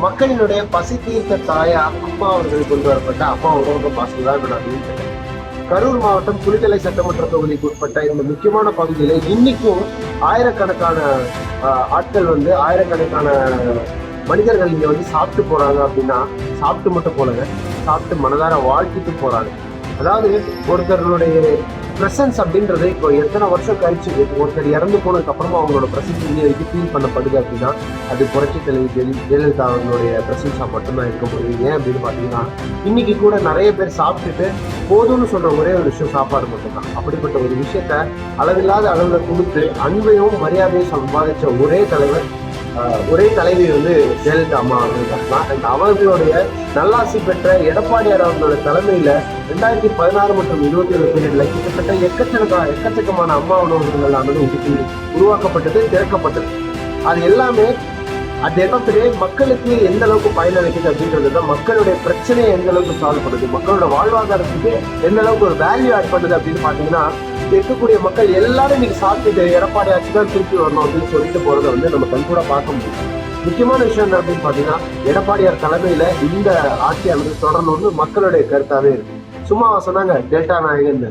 மக்களினுடைய பசி தீர்த்த தாயா அம்மா அவர்கள் கொண்டு வரப்பட்ட அம்மா உணவக பாசல் தான் நான் வீட்டேன். கரூர் மாவட்டம் குளித்தலை சட்டமன்ற தொகுதிக்கு உட்பட்ட இந்த முக்கியமான பகுதியில இன்னைக்கும் ஆயிரக்கணக்கான ஆட்கள் ஆயிரக்கணக்கான மனிதர்கள் இங்க சாப்பிட்டு போறாங்க அப்படின்னா, சாப்பிட்டு மட்டும் போலங்க, சாப்பிட்டு மனதார வாழ்த்திட்டு போறாங்க. அதாவது ஒருத்தருடைய பிரசன்ஸ் அப்படின்றது இப்போ எத்தனை வருஷம் கழிச்சு ஒருத்தர் இறந்து போனதுக்கு அப்புறமா அவங்களோட பிரசன்ஸ் இன்னி வரைக்கும் ஃபீல் பண்ணப்படுது அப்படின்னா அது புரட்சி தலைவி ஜெயலலிதா அவங்களுடைய பிரசன்ஸா மட்டும்தான் இருக்க முடியும். ஏன் அப்படின்னு பார்த்தீங்கன்னா இன்னைக்கு கூட நிறைய பேர் சாப்பிட்டுட்டு போதும்னு சொல்ற ஒரே ஒரு விஷயம் சாப்பாடு மட்டும்தான். அப்படிப்பட்ட ஒரு விஷயத்த அளவில்லாத அளவுல கொடுத்து அன்பையும் மரியாதையும் சம்பாதிச்ச ஒரே தலைவி ஜெயலலிதா அம்மா அவர்கள் தான். அந்த அவர்களுடைய நல்லாசி பெற்ற எடப்பாடியார் அவர்களோட தலைமையில 2016 மற்றும் 27 பீரியட்ல கிட்டத்தட்ட எக்கச்சக்கமான அம்மா உணவகங்கள் உருவாக்கப்பட்டது, திறக்கப்பட்டது. அது எல்லாமே அட் எண்ட் ஆஃப் தி டே மக்களுக்கு எந்த அளவுக்கு பயனளிக்குது அப்படின்றது தான், மக்களுடைய பிரச்சனையை எந்த அளவுக்கு சால்வ் பண்ணுது, மக்களோட வாழ்வாதாரத்துக்கு எந்த அளவுக்கு ஒரு வேல்யூ ஆட் பண்ணுது அப்படின்னு பாத்தீங்கன்னா, இருக்கக்கூடிய மக்கள் எல்லாரும் இன்னைக்கு சாப்பிட்டு எடப்பாடி ஆட்சி தான் திருப்பி வரணும் அப்படின்னு சொல்லிட்டு போறதை நம்ம கண்கூட பார்க்க முடியும். முக்கியமான விஷயம் என்ன அப்படின்னு பாத்தீங்கன்னா, எடப்பாடியார் தலைமையில இந்த ஆட்சியானது தொடரணும்னு மக்களுடைய கருத்தாவே இருக்கு. சும்மா சொன்னாங்க டெல்டா நாயகன்.